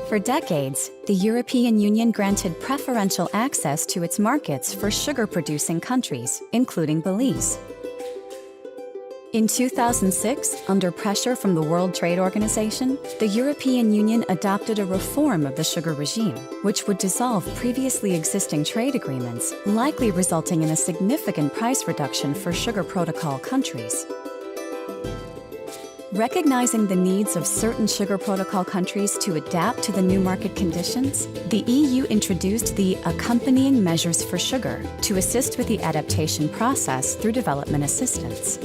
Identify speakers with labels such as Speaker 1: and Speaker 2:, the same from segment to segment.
Speaker 1: For decades, the European Union granted preferential access to its markets for sugar-producing countries, including Belize. In 2006, under pressure from the World Trade Organization, the European Union adopted a reform of the sugar regime, which would dissolve previously existing trade agreements, likely resulting in a significant price reduction for sugar protocol countries. Recognizing the needs of certain sugar protocol countries to adapt to the new market conditions, the EU introduced the Accompanying Measures for Sugar to assist with the adaptation process through development assistance.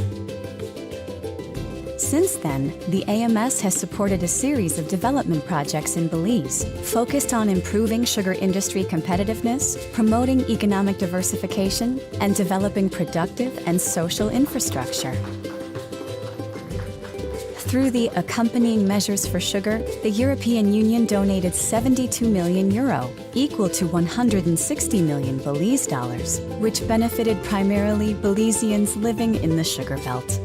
Speaker 1: Since then, the AMS has supported a series of development projects in Belize, focused on improving sugar industry competitiveness, promoting economic diversification, and developing productive and social infrastructure. Through the Accompanying Measures for Sugar, the European Union donated €72 million, equal to 160 million Belize dollars, which benefited primarily Belizeans living in the sugar belt.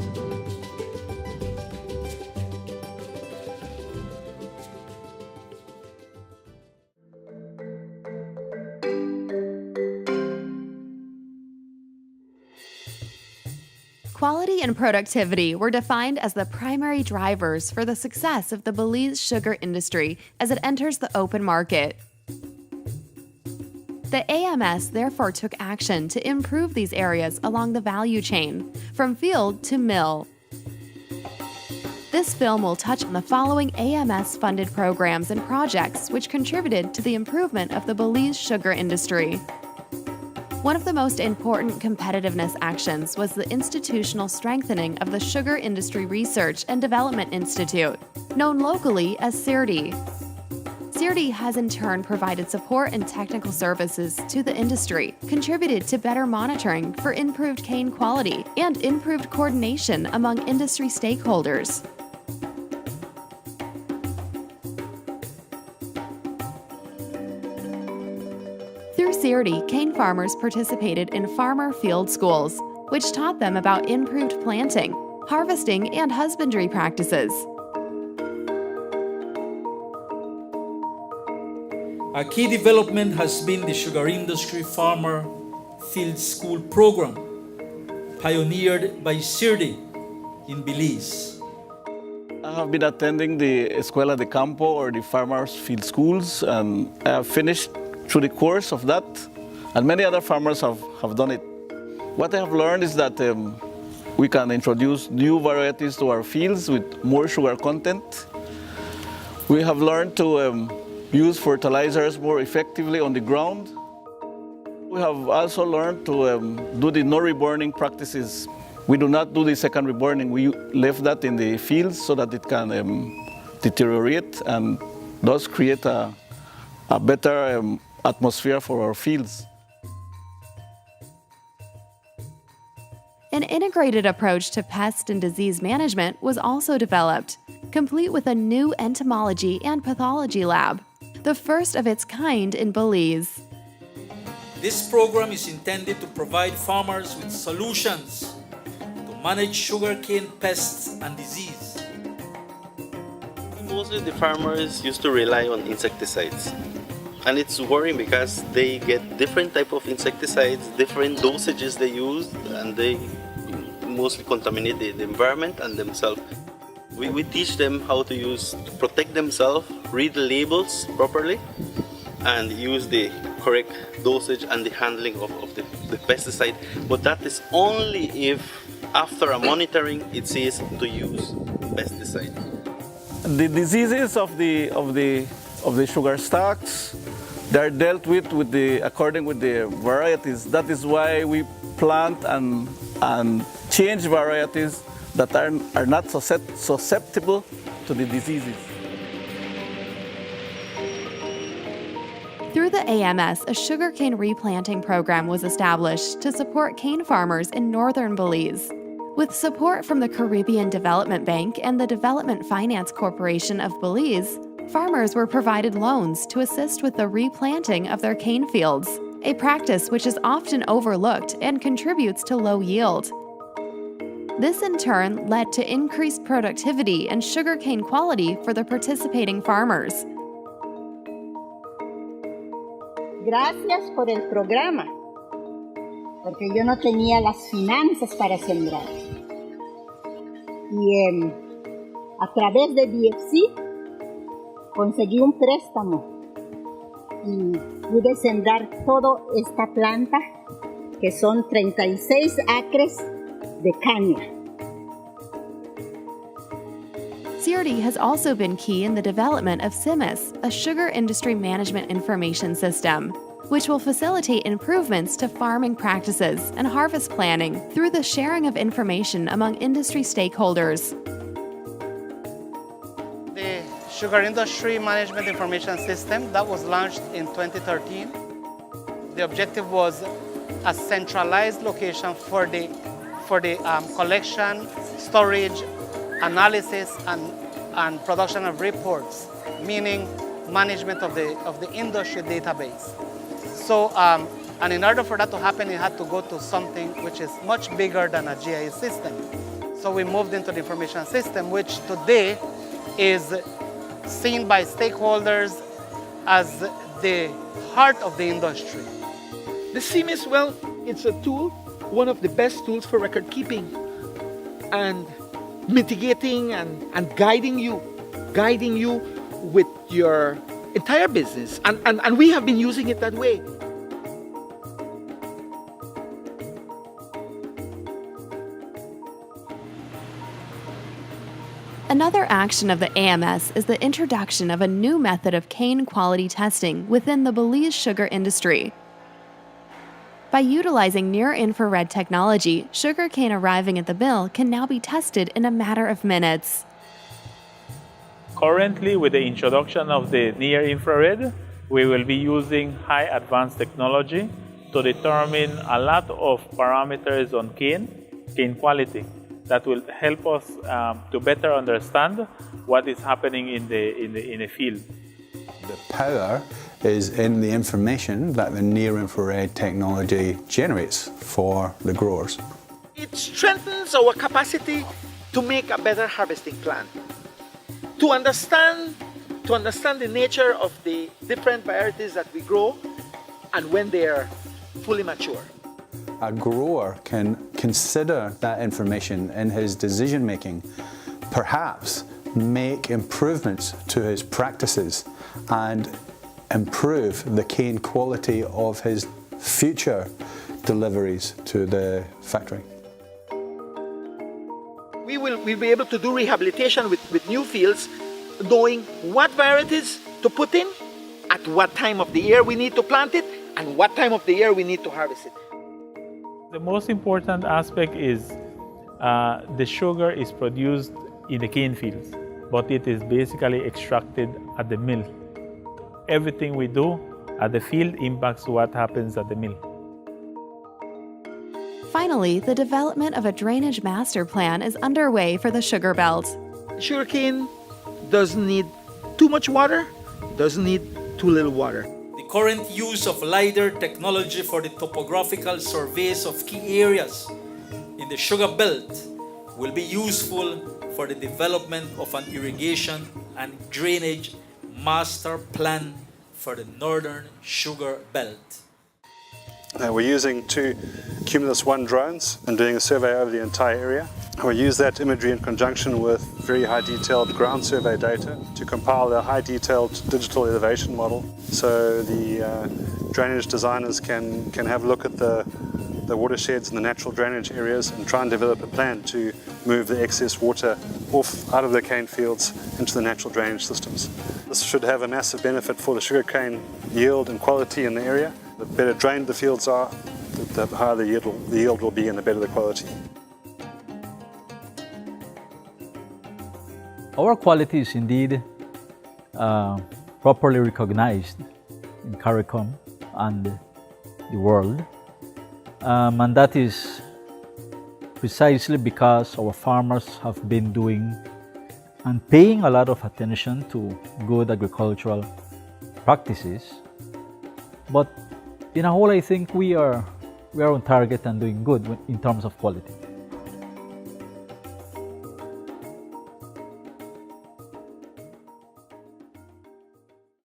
Speaker 2: Quality and productivity were defined as the primary drivers for the success of the Belize sugar industry as it enters the open market. The AMS therefore took action to improve these areas along the value chain, from field to mill. This film will touch on the following AMS-funded programs and projects which contributed to the improvement of the Belize sugar industry. One of the most important competitiveness actions was the institutional strengthening of the Sugar Industry Research and Development Institute, known locally as CIRDI. CIRDI has in turn provided support and technical services to the industry, contributed to better monitoring for improved cane quality, and improved coordination among industry stakeholders. Through CIRDI, cane farmers participated in farmer field schools, which taught them about improved planting, harvesting, and husbandry practices.
Speaker 3: A key development has been the Sugar Industry Farmer Field School program, pioneered by CIRDI in Belize.
Speaker 4: I have been attending the Escuela de Campo, or the Farmers Field Schools, and I have finished through the course of that, and many other farmers have done it. What I have learned is that we can introduce new varieties to our fields with more sugar content. We have learned to use fertilizers more effectively on the ground. We have also learned to do the no reburning practices. We do not do the second reburning. We leave that in the fields so that it can deteriorate and thus create a better atmosphere for our fields.
Speaker 2: An integrated approach to pest and disease management was also developed, complete with a new entomology and pathology lab, the first of its kind in Belize.
Speaker 3: This program is intended to provide farmers with solutions to manage sugarcane pests and disease.
Speaker 5: Mostly the farmers used to rely on insecticides. And it's worrying because they get different type of insecticides, different dosages they use, and they mostly contaminate the environment and themselves. We teach them how to protect themselves, read the labels properly, and use the correct dosage and the handling of the pesticide. But that is only if, after a monitoring, it says to use pesticide.
Speaker 4: The diseases of the sugar stocks, they are dealt with according with the varieties. That is why we plant and change varieties that are not susceptible to the diseases.
Speaker 2: Through the AMS, a sugarcane replanting program was established to support cane farmers in northern Belize. With support from the Caribbean Development Bank and the Development Finance Corporation of Belize, farmers were provided loans to assist with the replanting of their cane fields, a practice which is often overlooked and contributes to low yield. This in turn led to increased productivity and sugarcane quality for the participating farmers.
Speaker 6: Gracias por el programa, porque yo no tenía las finanzas para sembrar. Y a través de DFC conseguí un préstamo y pude sembrar toda esta planta, que son 36 acres de caña.
Speaker 2: CRD has also been key in the development of SIMIS, a sugar industry management information system, which will facilitate improvements to farming practices and harvest planning through the sharing of information among industry stakeholders.
Speaker 7: The Sugar Industry Management Information System that was launched in 2013. The objective was a centralized location for the collection, storage, analysis, and production of reports, meaning management of the industry database. So, and in order for that to happen, it had to go to something which is much bigger than a GIS system. So we moved into the information system, which today is seen by stakeholders as the heart of the industry.
Speaker 8: The SIMIS, well, it's a tool, one of the best tools for record keeping and mitigating and guiding you with your entire business. And we have been using it that way.
Speaker 2: Another action of the AMS is the introduction of a new method of cane quality testing within the Belize sugar industry. By utilizing near-infrared technology, sugarcane arriving at the mill can now be tested in a matter of minutes.
Speaker 9: Currently, with the introduction of the near-infrared, we will be using high advanced technology to determine a lot of parameters on cane quality that will help us to better understand what is happening in the field.
Speaker 10: The power is in the information that the near-infrared technology generates for the growers.
Speaker 8: It strengthens our capacity to make a better harvesting plan, to understand the nature of the different varieties that we grow and when they are fully mature.
Speaker 10: A grower can consider that information in his decision making, perhaps make improvements to his practices and improve the cane quality of his future deliveries to the factory.
Speaker 8: We'll be able to do rehabilitation with new fields, knowing what varieties to put in, at what time of the year we need to plant it, and what time of the year we need to harvest it.
Speaker 9: The most important aspect is the sugar is produced in the cane fields, but it is basically extracted at the mill. Everything we do at the field impacts what happens at the mill.
Speaker 2: Finally, the development of a drainage master plan is underway for the sugar belt.
Speaker 8: Sugarcane doesn't need too much water, doesn't need too little water.
Speaker 3: The current use of LiDAR technology for the topographical surveys of key areas in the sugar belt will be useful for the development of an irrigation and drainage master plan for the northern sugar belt.
Speaker 11: We're using 2 Cumulus One drones and doing a survey over the entire area. We use that imagery in conjunction with very high detailed ground survey data to compile a high detailed digital elevation model, so the drainage designers can have a look at the watersheds and the natural drainage areas and try and develop a plan to move the excess water out of the cane fields into the natural drainage systems. This should have a massive benefit for the sugarcane yield and quality in the area. The better drained the fields are, the higher the yield will be and the better the quality.
Speaker 12: Our quality is indeed properly recognized in CARICOM and the world. And that is precisely because our farmers have been doing and paying a lot of attention to good agricultural practices. But in a whole, I think we are on target and doing good in terms of quality.